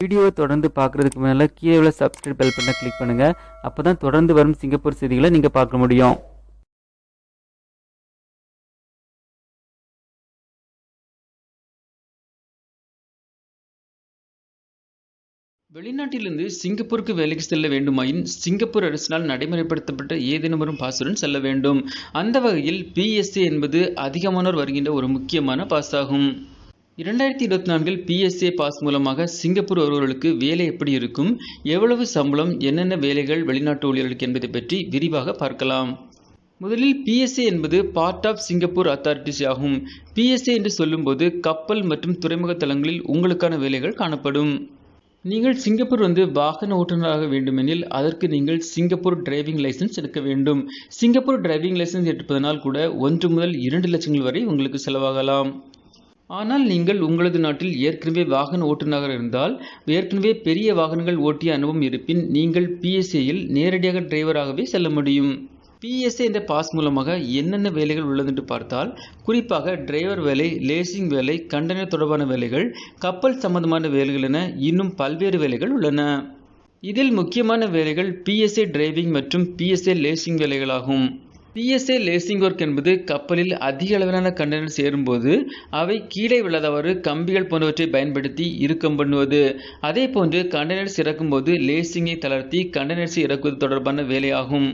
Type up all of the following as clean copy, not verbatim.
வீடியோவை தொடர்ந்து பார்க்குறதுக்கு முன்னால் கீழே உள்ள சப்ஸ்கிரைப் பெல் பட்டனை கிளிக் பண்ணுங்கள். அப்போ தான் தொடர்ந்து வரும் சிங்கப்பூர் செய்திகளை நீங்கள் பார்க்க முடியும். வெளிநாட்டிலிருந்து சிங்கப்பூருக்கு வேலைக்கு செல்ல வேண்டுமாயின் சிங்கப்பூர் அரசினால் நடைமுறைப்படுத்தப்பட்ட ஏதேனும் ஒரு பாஸுடன் செல்ல வேண்டும். அந்த வகையில் PSA என்பது அதிகமானோர் வருகின்ற ஒரு முக்கியமான பாஸ் ஆகும். 2024 PSA பாஸ் மூலமாக சிங்கப்பூர் வருபவர்களுக்கு வேலை எப்படி இருக்கும், எவ்வளவு சம்பளம், என்னென்ன வேலைகள் வெளிநாட்டு ஊழியர்களுக்கு என்பதை பற்றி விரிவாக பார்க்கலாம். முதலில் PSA என்பது பார்ட் ஆஃப் சிங்கப்பூர் அத்தாரிட்டிஸ் ஆகும். PSA என்று சொல்லும்போது கப்பல் மற்றும் துறைமுக தளங்களில் உங்களுக்கான வேலைகள் காணப்படும். நீங்கள் சிங்கப்பூர் வாகன ஓட்டுநராக வேண்டுமெனில் அதற்கு நீங்கள் சிங்கப்பூர் டிரைவிங் லைசன்ஸ் எடுக்க வேண்டும். சிங்கப்பூர் டிரைவிங் லைசன்ஸ் எடுப்பதனால் கூட 1 முதல் 2 லட்சங்கள் வரை உங்களுக்கு செலவாகலாம். ஆனால் நீங்கள் உங்களது நாட்டில் ஏற்கனவே வாகன ஓட்டுநராக இருந்தால், ஏற்கனவே பெரிய வாகனங்கள் ஓட்டிய அனுபவம் இருப்பின் நீங்கள் PSAயில் நேரடியாக டிரைவராகவே செல்ல முடியும். PSA என்ற பாஸ் மூலமாக என்னென்ன வேலைகள் உள்ளது என்று பார்த்தால், குறிப்பாக டிரைவர் வேலை, லேசிங் வேலை, கண்டெய்னர் தொடர்பான வேலைகள், கப்பல் சம்பந்தமான வேலைகள் என இன்னும் பல்வேறு வேலைகள் உள்ளன. இதில் முக்கியமான வேலைகள் PSA டிரைவிங் மற்றும் PSA லேசிங் வேலைகளாகும். PSA லேசிங் ஒர்க் என்பது கப்பலில் அதிக அளவிலான கண்டெய்னர் சேரும்போது அவை கீழே விழாதவாறு கம்பிகள் போன்றவற்றை பயன்படுத்தி இறுக்கம் பண்ணுவது. அதே போன்று கண்டெய்னர்ஸ் இறக்கும் போது லேசிங்கை தளர்த்தி கண்டெய்னர்ஸை இறக்குவது தொடர்பான வேலையாகும்.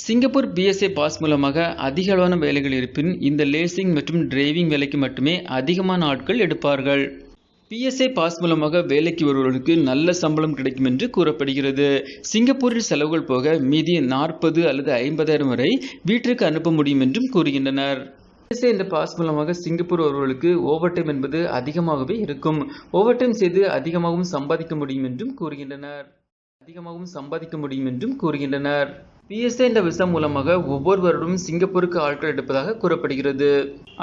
சிங்கப்பூர் PSA பாஸ் மூலமாக அதிக அளவான வேலைகள் இருப்பின் இந்த லேசிங் மற்றும் டிரைவிங் வேலைக்கு மட்டுமே அதிகமான ஆட்கள் எடுப்பார்கள். PSA பாஸ் மூலமாக வேலைக்கு வருவர்களுக்கு நல்ல சம்பளம் கிடைக்கும் என்று கூறப்படுகிறது. சிங்கப்பூரில் செலவுகள் போக மீதி 40 அல்லது 50,000 வரை வீட்டிற்கு அனுப்ப முடியும் என்றும் கூறுகின்றனர். PSA இந்த பாஸ் மூலமாக சிங்கப்பூர் வருவர்களுக்கு ஓவர் டைம் என்பது அதிகமாகவே இருக்கும். ஓவர் டைம் செய்து அதிகமாகவும் சம்பாதிக்க முடியும் என்றும் கூறுகின்றனர். PSA என்ற விசா மூலமாக ஒவ்வொரு வருடமும் சிங்கப்பூருக்கு ஆட்கள் எடுப்பதாக கூறப்படுகிறது.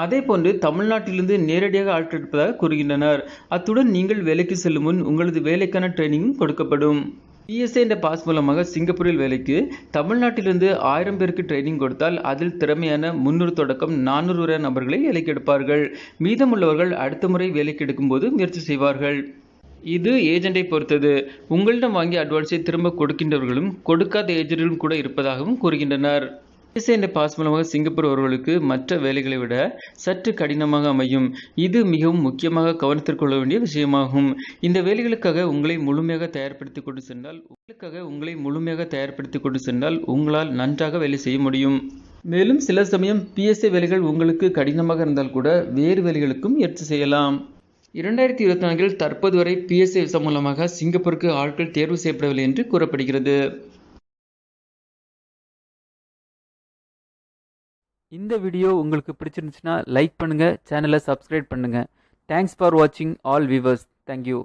அதே போன்று தமிழ்நாட்டிலிருந்து நேரடியாக ஆட்கள் எடுப்பதாக கூறுகின்றனர். அத்துடன் நீங்கள் வேலைக்கு செல்லும் முன் உங்களது வேலைக்கான ட்ரைனிங்கும் கொடுக்கப்படும். PSA என்ற பாஸ் மூலமாக சிங்கப்பூரில் வேலைக்கு தமிழ்நாட்டிலிருந்து 1000 பேருக்கு ட்ரைனிங் கொடுத்தால் அதில் திறமையான 300 தொடக்கம் 400 வரை நபர்களை வேலைக்கு எடுப்பார்கள். மீதமுள்ளவர்கள் அடுத்த முறை வேலைக்கு எடுக்கும்போது முயற்சி செய்வார்கள். இது ஏஜெண்டை பொறுத்தது. உங்களிடம் வாங்கிய அட்வான்ஸை திரும்ப கொடுக்கின்றவர்களும் கொடுக்காத ஏஜென்ட்களும் கூட இருப்பதாகவும் கூறுகின்றனர். PSA என்ற பாஸ் மூலமாக சிங்கப்பூர் வருவர்களுக்கு மற்ற வேலைகளை விட சற்று கடினமாக அமையும். இது மிகவும் முக்கியமாக கவனத்திற்கொள்ள வேண்டிய விஷயமாகும். இந்த வேலைகளுக்காக உங்களை முழுமையாக தயார்படுத்திக் கொண்டு சென்றால் உங்களால் நன்றாக வேலை செய்ய முடியும். மேலும் சில சமயம் PSA வேலைகள் உங்களுக்கு கடினமாக இருந்தால் கூட வேறு வேலைகளுக்கும் முயற்சி செய்யலாம். 2024 தற்போது வரை PSA விசா மூலமாக சிங்கப்பூருக்கு ஆட்கள் தேர்வு செய்யப்படவில்லை என்று கூறப்படுகிறது. இந்த வீடியோ உங்களுக்கு பிடிச்சிருந்துச்சுன்னா லைக் பண்ணுங்க, சேனலை சப்ஸ்கிரைப் பண்ணுங்க. தேங்க்ஸ் ஃபார் வாட்சிங் ஆல் வியூவர்ஸ். தேங்க்யூ.